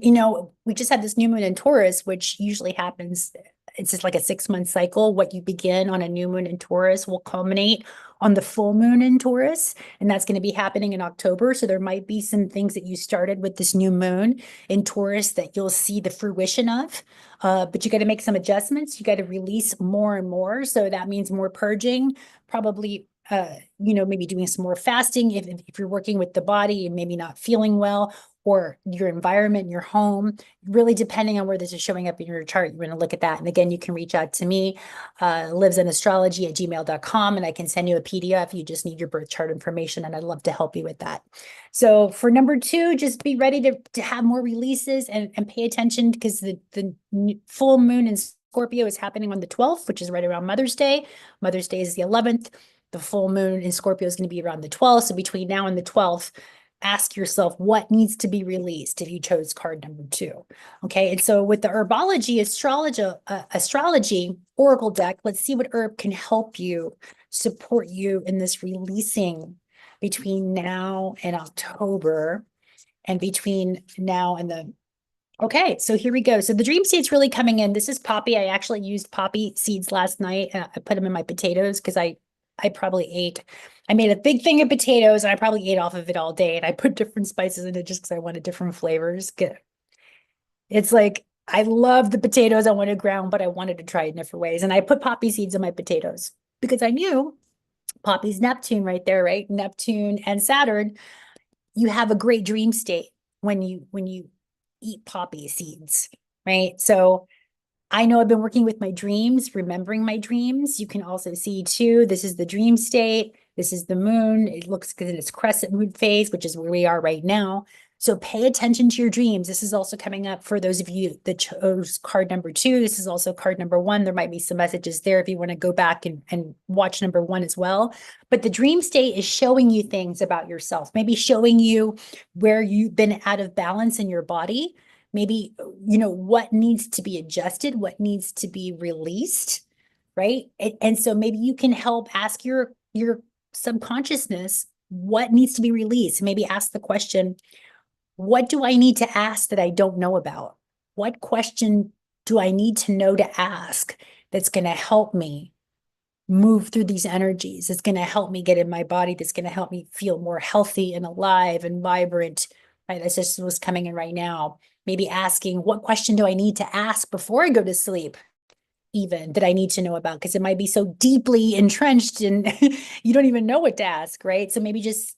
we just had this new moon in Taurus, which usually happens. It's just like a 6-month cycle. What you begin on a new moon in Taurus will culminate on the full moon in Taurus. And that's going to be happening in October. So there might be some things that you started with this new moon in Taurus that you'll see the fruition of. But you got to make some adjustments. You got to release more and more. So that means more purging, probably maybe doing some more fasting if you're working with the body and maybe not feeling well, or your environment, your home, really depending on where this is showing up in your chart. You're going to look at that. And again, you can reach out to me, livzenastrology@gmail.com, and I can send you a PDF. You just need your birth chart information, and I'd love to help you with that. So for number 2, just be ready to have more releases and pay attention, because the full moon in Scorpio is happening on the 12th, which is right around Mother's Day. Mother's Day is the 11th. The full moon in Scorpio is going to be around the 12th. So between now and the 12th, ask yourself what needs to be released if you chose card number 2. Okay. And so with the herbology, astrology oracle deck, let's see what herb can help you, support you in this releasing between now and October, and between now and the Okay, so here we go. So the dream state's really coming in. This is poppy. I actually used poppy seeds last night. I put them in my potatoes because I made a big thing of potatoes and I probably ate off of it all day. And I put different spices in it just because I wanted different flavors. It's like, I love the potatoes. I wanted ground, but I wanted to try it in different ways. And I put poppy seeds in my potatoes because I knew poppy's Neptune right there, right? Neptune and Saturn. You have a great dream state when you eat poppy seeds, right? So I know I've been working with my dreams, remembering my dreams. You can also see too, this is the dream state. This is the moon. It looks good in its crescent moon phase, which is where we are right now. So pay attention to your dreams. This is also coming up for those of you that chose card number 2. This is also card number 1. There might be some messages there if you want to go back and watch number 1 as well. But the dream state is showing you things about yourself, maybe showing you where you've been out of balance in your body. Maybe, what needs to be adjusted, what needs to be released, right? And so maybe you can help ask your subconsciousness what needs to be released. Maybe ask the question, what do I need to ask that I don't know about? What question do I need to know to ask that's going to help me move through these energies? It's going to help me get in my body. That's going to help me feel more healthy and alive and vibrant. Right? That's just what's coming in right now. Maybe asking, what question do I need to ask before I go to sleep? Even that I need to know about, because it might be so deeply entrenched and you don't even know what to ask, right? So maybe just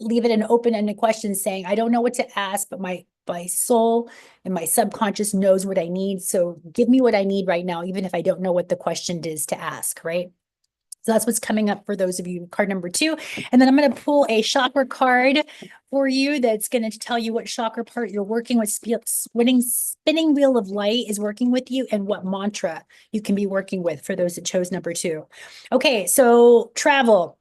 leave it an open-ended question saying, I don't know what to ask, but my soul and my subconscious knows what I need. So give me what I need right now, even if I don't know what the question is to ask, right? So that's what's coming up for those of you, card number 2. And then I'm going to pull a chakra card for you that's going to tell you what chakra part you're working with. Spinning wheel of light is working with you, and what mantra you can be working with for those that chose number 2. Okay, so travel.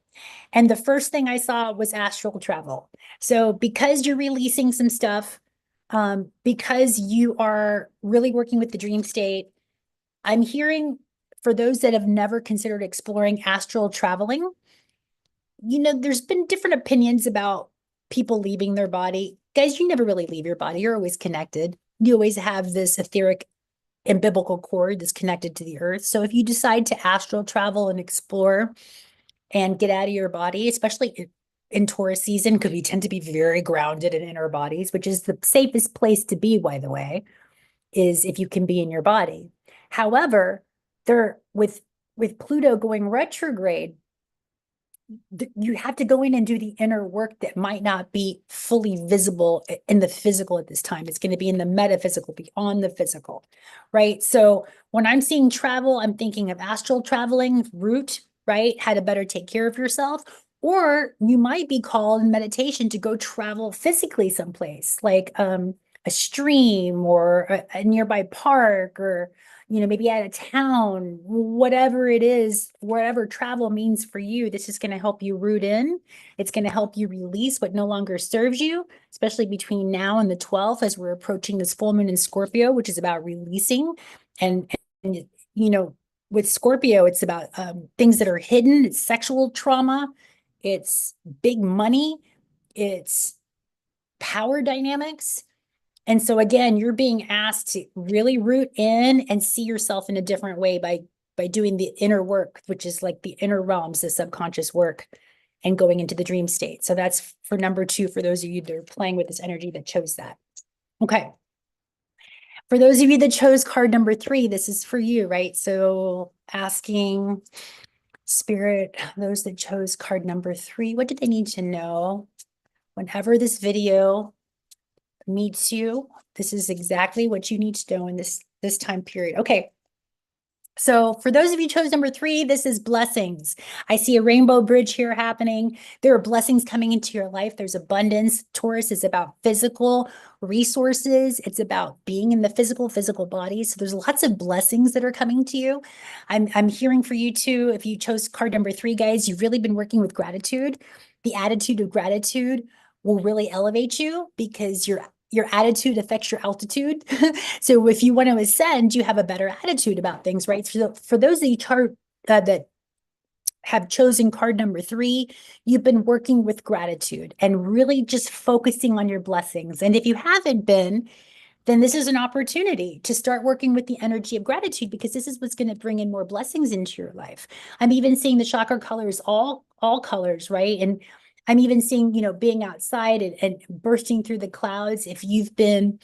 And the first thing I saw was astral travel. So because you're releasing some stuff, because you are really working with the dream state, I'm hearing, for those that have never considered exploring astral traveling, there's been different opinions about people leaving their body. Guys, you never really leave your body. You're always connected. You always have this etheric and biblical cord that's connected to the earth. So if you decide to astral travel and explore and get out of your body, especially in Taurus season, because we tend to be very grounded in our bodies, which is the safest place to be, by the way, is if you can be in your body. However, with Pluto going retrograde, you have to go in and do the inner work that might not be fully visible in the physical at this time. It's going to be in the metaphysical, beyond the physical, right? So when I'm seeing travel, I'm thinking of astral traveling route, right? How to better take care of yourself. Or you might be called in meditation to go travel physically someplace, like a stream or a nearby park, or maybe out of town, whatever it is, wherever travel means for you. This is going to help you root in. It's going to help you release what no longer serves you, especially between now and the 12th, as we're approaching this full moon in Scorpio, which is about releasing. And with Scorpio, it's about things that are hidden. It's sexual trauma. It's big money. It's power dynamics. And so again, you're being asked to really root in and see yourself in a different way by doing the inner work, which is like the inner realms, the subconscious work, and going into the dream state. So that's for number 2, for those of you that are playing with this energy that chose that. Okay. For those of you that chose card number 3, this is for you, right? So asking Spirit, those that chose card number 3, what do they need to know? Whenever this video meets you, this is exactly what you need to know in this time period. Okay. So for those of you who chose number 3, this is blessings. I see a rainbow bridge here happening. There are blessings coming into your life. There's abundance. Taurus is about physical resources. It's about being in the physical body. So there's lots of blessings that are coming to you. I'm hearing for you too, if you chose card number 3, guys, you've really been working with gratitude. The attitude of gratitude will really elevate you, because your attitude affects your altitude. So if you want to ascend, you have a better attitude about things, right? So for those of you that have chosen card number 3, you've been working with gratitude and really just focusing on your blessings. And if you haven't been, then this is an opportunity to start working with the energy of gratitude, because this is what's going to bring in more blessings into your life. I'm even seeing the chakra colors, all colors, right? And I'm even seeing, being outside and bursting through the clouds. If you've been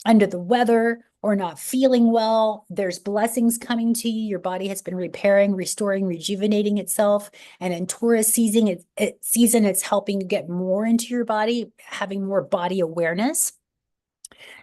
under the weather or not feeling well, there's blessings coming to you. Your body has been repairing, restoring, rejuvenating itself. And in Taurus season, it's helping you get more into your body, having more body awareness.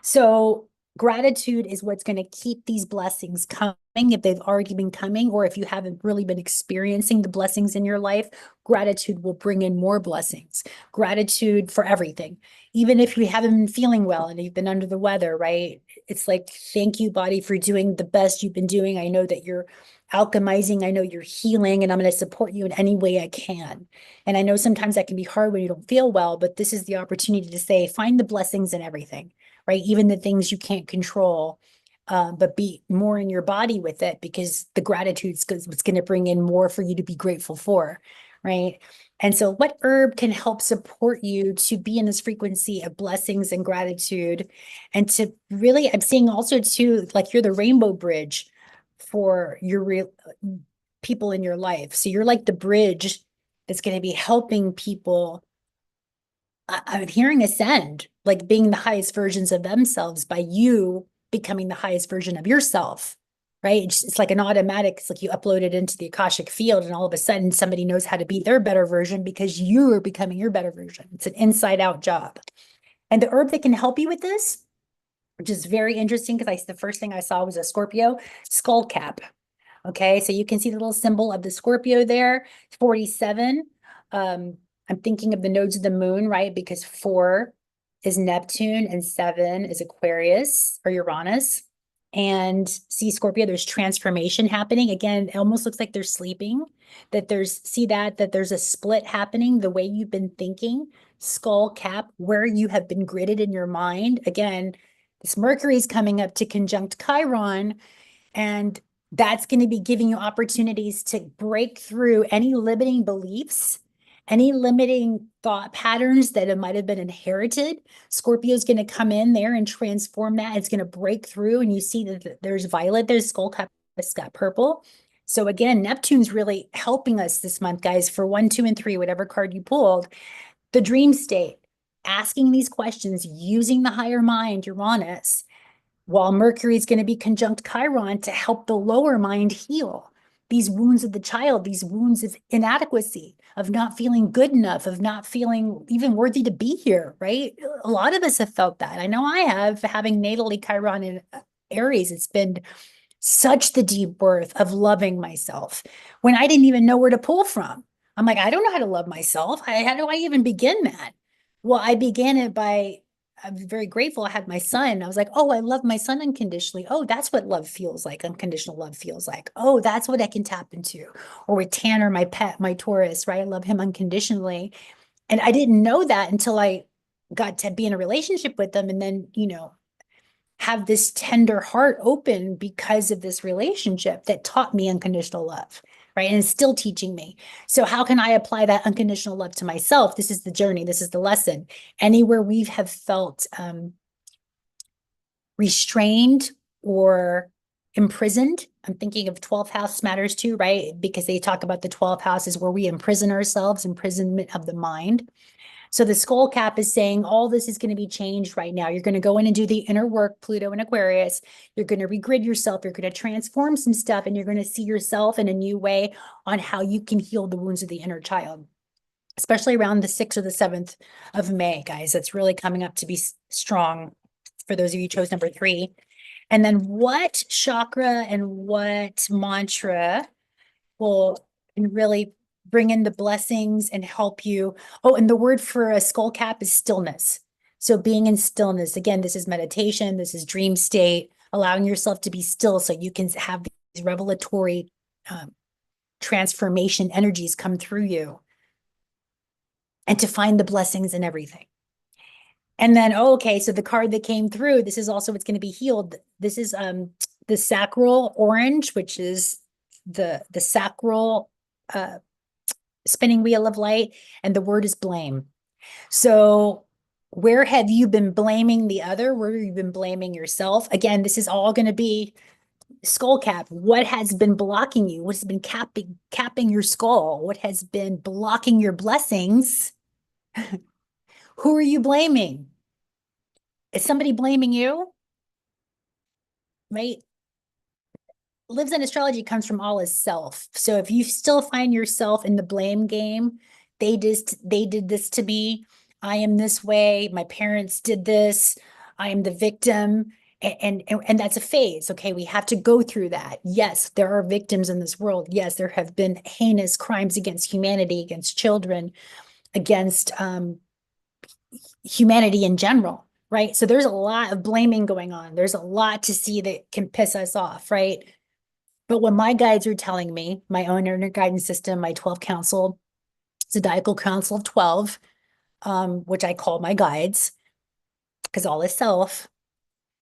So Gratitude is what's going to keep these blessings coming if they've already been coming, or if you haven't really been experiencing the blessings in your life. Gratitude will bring in more blessings. Gratitude for everything. Even if you haven't been feeling well and you've been under the weather, right? It's like, thank you, body, for doing the best you've been doing. I know that you're alchemizing. I know you're healing, and I'm going to support you in any way I can. And I know sometimes that can be hard when you don't feel well, but this is the opportunity to say, find the blessings in everything, right? Even the things you can't control, but be more in your body with it, because the gratitude is what's going to bring in more for you to be grateful for, right? And so what herb can help support you to be in this frequency of blessings and gratitude, and to really, I'm seeing also too, like you're the rainbow bridge for your real people in your life. So you're like the bridge that's going to be helping people. I'm hearing ascend, like being the highest versions of themselves by you becoming the highest version of yourself, right? It's like an automatic, it's like you upload it into the Akashic field, and all of a sudden somebody knows how to be their better version because you are becoming your better version. It's an inside out job. And the herb that can help you with this, which is very interesting, because the first thing I saw was a Scorpio skull cap. Okay, so you can see the little symbol of the Scorpio there, 47. I'm thinking of the nodes of the moon, right? Because 4 is Neptune and 7 is Aquarius or Uranus. And see, Scorpio, there's transformation happening. Again, it almost looks like they're sleeping, that that there's a split happening, the way you've been thinking, skull cap, where you have been gridded in your mind. Again, this Mercury is coming up to conjunct Chiron, and that's going to be giving you opportunities to break through any limiting beliefs, any limiting thought patterns that might have been inherited. Scorpio is going to come in there and transform that. It's going to break through, and you see that there's violet, there's skull cap, it's got purple. So again, Neptune's really helping us this month, guys, for 1, 2, and 3, whatever card you pulled. The dream state, asking these questions, using the higher mind, Uranus, while Mercury is going to be conjunct Chiron to help the lower mind heal these wounds of the child, these wounds of inadequacy, of not feeling good enough, of not feeling even worthy to be here, right? A lot of us have felt that. I know I have, having natally Chiron in Aries. It's been such the deep worth of loving myself when I didn't even know where to pull from. I'm like, I don't know how to love myself. How do I even begin that? Well, I began it by, I'm very grateful I had my son. I was like, oh, I love my son unconditionally. Oh, that's what love feels like. Unconditional love feels like. Oh, that's what I can tap into. Or with Tanner, my pet, my Taurus, right? I love him unconditionally. And I didn't know that until I got to be in a relationship with them. And then, have this tender heart open because of this relationship that taught me unconditional love, right? And is still teaching me. So how can I apply that unconditional love to myself? This is the journey. This is the lesson. Anywhere we have felt restrained or imprisoned, I'm thinking of 12th house matters too, right? Because they talk about the 12th house is where we imprison ourselves, imprisonment of the mind. So the skull cap is saying all this is going to be changed right now. You're going to go in and do the inner work, Pluto and Aquarius. You're going to regrid yourself. You're going to transform some stuff, and you're going to see yourself in a new way on how you can heal the wounds of the inner child, especially around the 6th or the 7th of May, guys. That's really coming up to be strong for those of you who chose number 3. And then what chakra and what mantra will really bring in the blessings and help you. Oh, and the word for a skull cap is stillness. So being in stillness, again, this is meditation, this is dream state, allowing yourself to be still so you can have these revelatory transformation energies come through you, and to find the blessings in everything. And then, okay, so the card that came through, this is also what's going to be healed. This is the sacral orange, which is the sacral spinning wheel of light, and the word is blame. So where have you been blaming the other? Where have you been blaming yourself? Again, this is all going to be skull cap. What has been blocking you? What has been capping your skull? What has been blocking your blessings? Who are you blaming? Is somebody blaming you? Right? Livzenastrology comes from all as self. So if you still find yourself in the blame game, they did this to me, I am this way, my parents did this, I am the victim, And that's a phase. Okay, we have to go through that. Yes, there are victims in this world. Yes, there have been heinous crimes against humanity, against children, against humanity in general, right? So there's a lot of blaming going on. There's a lot to see that can piss us off, right? But when my guides are telling me, my own inner guidance system, my 12 council, zodiacal council of 12, which I call my guides, because all is self,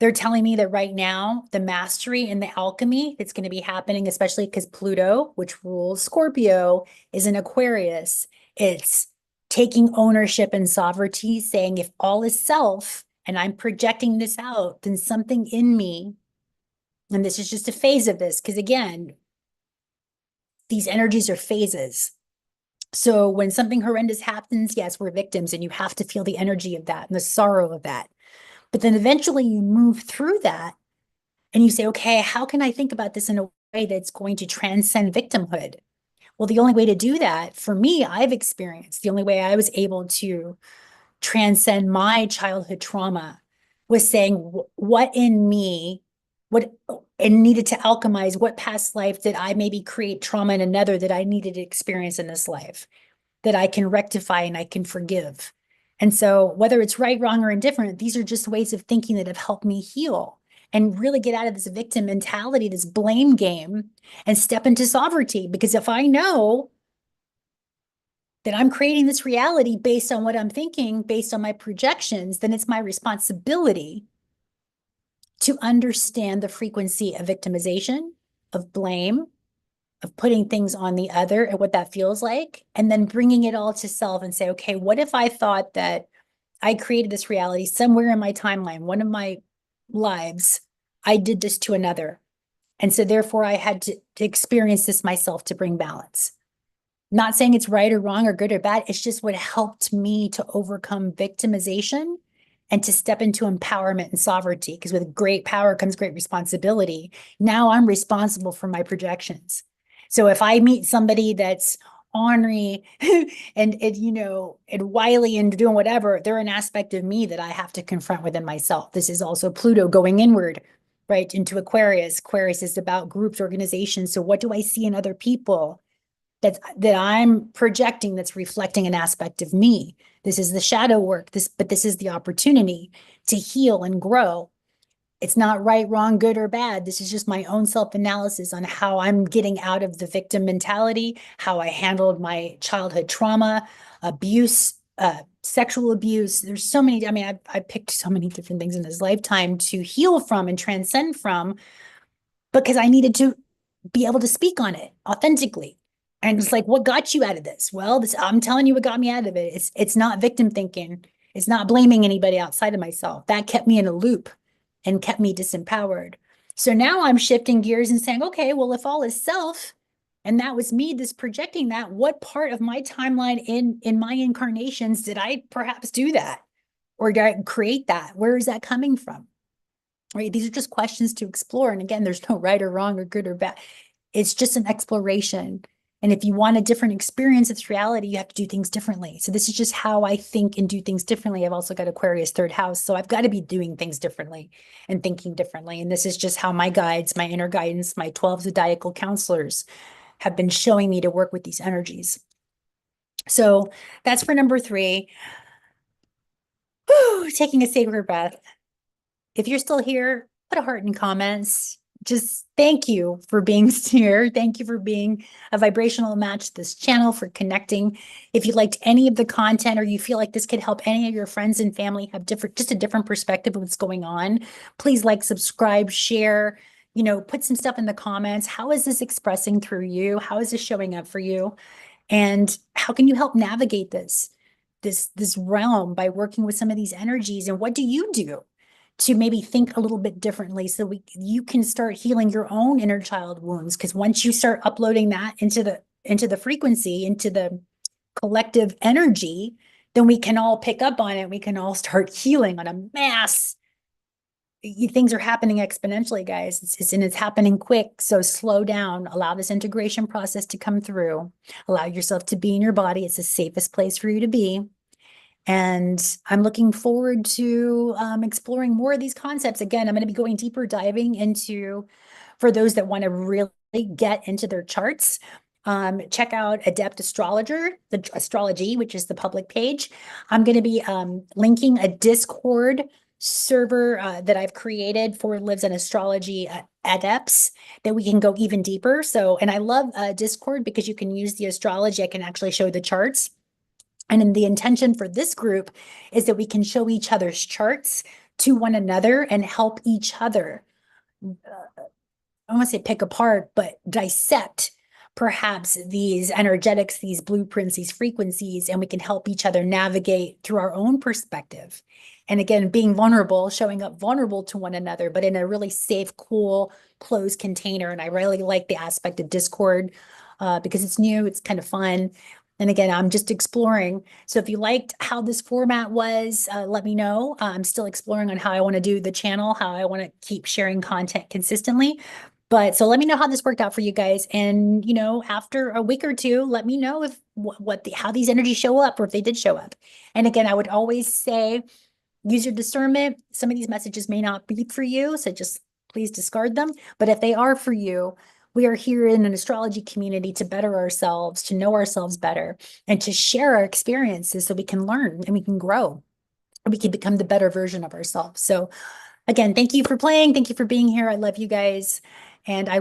they're telling me that right now, the mastery and the alchemy that's going to be happening, especially because Pluto, which rules Scorpio, is in Aquarius. It's taking ownership and sovereignty, saying if all is self and I'm projecting this out, then something in me, and this is just a phase of this, because again, these energies are phases. So when something horrendous happens, yes, we're victims, and you have to feel the energy of that and the sorrow of that. But then eventually you move through that and you say, okay, how can I think about this in a way that's going to transcend victimhood? Well, the only way to do that, for me, I've experienced, the only way I was able to transcend my childhood trauma was saying, what in me, what, and needed to alchemize what past life did I maybe create trauma in another that I needed to experience in this life that I can rectify and I can forgive. And so, whether it's right, wrong, or indifferent, these are just ways of thinking that have helped me heal and really get out of this victim mentality, this blame game, and step into sovereignty. Because if I know that I'm creating this reality based on what I'm thinking, based on my projections, then it's my responsibility to understand the frequency of victimization, of blame, of putting things on the other and what that feels like, and then bringing it all to self and say, okay, what if I thought that I created this reality somewhere in my timeline, one of my lives, I did this to another. And so therefore I had to experience this myself to bring balance. Not saying it's right or wrong or good or bad. It's just what helped me to overcome victimization and to step into empowerment and sovereignty. Because with great power comes great responsibility. Now I'm responsible for my projections. So if I meet somebody that's ornery and wily and doing whatever, they're an aspect of me that I have to confront within myself. This is also Pluto going inward, right, into Aquarius. Aquarius is about groups, organizations. So what do I see in other people that I'm projecting that's reflecting an aspect of me? This is the shadow work, but this is the opportunity to heal and grow. It's not right, wrong, good, or bad. This is just my own self-analysis on how I'm getting out of the victim mentality, how I handled my childhood trauma, abuse, sexual abuse. There's so many, I mean, I picked so many different things in this lifetime to heal from and transcend from because I needed to be able to speak on it authentically. And it's like, what got you out of this? Well, I'm telling you what got me out of it. It's not victim thinking. It's not blaming anybody outside of myself. That kept me in a loop and kept me disempowered. So now I'm shifting gears and saying, okay, well, if all is self, and that was me, this projecting that, what part of my timeline in my incarnations did I perhaps do that? Or did I create that? Where is that coming from? Right? These are just questions to explore. And again, there's no right or wrong or good or bad. It's just an exploration. And if you want a different experience of this reality, you have to do things differently. So this is just how I think and do things differently. I've also got Aquarius third house. So I've got to be doing things differently and thinking differently. And this is just how my guides, my inner guidance, my 12 zodiacal counselors have been showing me to work with these energies. So that's for number 3. Whew, taking a sacred breath. If you're still here, put a heart in comments. Just thank you for being here. Thank you for being a vibrational match to this channel, for connecting. If you liked any of the content or you feel like this could help any of your friends and family have just a different perspective of what's going on, please like, subscribe, share, put some stuff in the comments. How is this expressing through you? How is this showing up for you? And how can you help navigate this realm by working with some of these energies? And what do you do to maybe think a little bit differently so you can start healing your own inner child wounds? Because once you start uploading that into the frequency, into the collective energy, then we can all pick up on it. We can all start healing on a mass. Things are happening exponentially, guys. It's happening quick. So slow down, allow this integration process to come through, allow yourself to be in your body. It's the safest place for you to be. And I'm looking forward to exploring more of these concepts. Again, I'm going to be going deeper diving into, for those that want to really get into their charts, check out Adept Astrologer, the astrology, which is the public page. I'm going to be linking a Discord server that I've created for Lives in Astrology adepts that we can go even deeper. So, and I love Discord because you can use the astrology. I can actually show the charts. And then the intention for this group is that we can show each other's charts to one another and help each other, I don't want to say pick apart, but dissect perhaps these energetics, these blueprints, these frequencies, and we can help each other navigate through our own perspective. And again, being vulnerable, showing up vulnerable to one another, but in a really safe, cool, closed container. And I really like the aspect of Discord because it's new, it's kind of fun. And again, I'm just exploring. So if you liked how this format was, let me know. I'm still exploring on how I want to do the channel, how I want to keep sharing content consistently. But so let me know how this worked out for you guys. And, you know, after a week or two, let me know if how these energies show up or if they did show up. And again, I would always say, use your discernment. Some of these messages may not be for you, so just please discard them. But if they are for you, we are here in an astrology community to better ourselves, to know ourselves better, and to share our experiences so we can learn and we can grow. And we can become the better version of ourselves. So again, thank you for playing. Thank you for being here. I love you guys. And I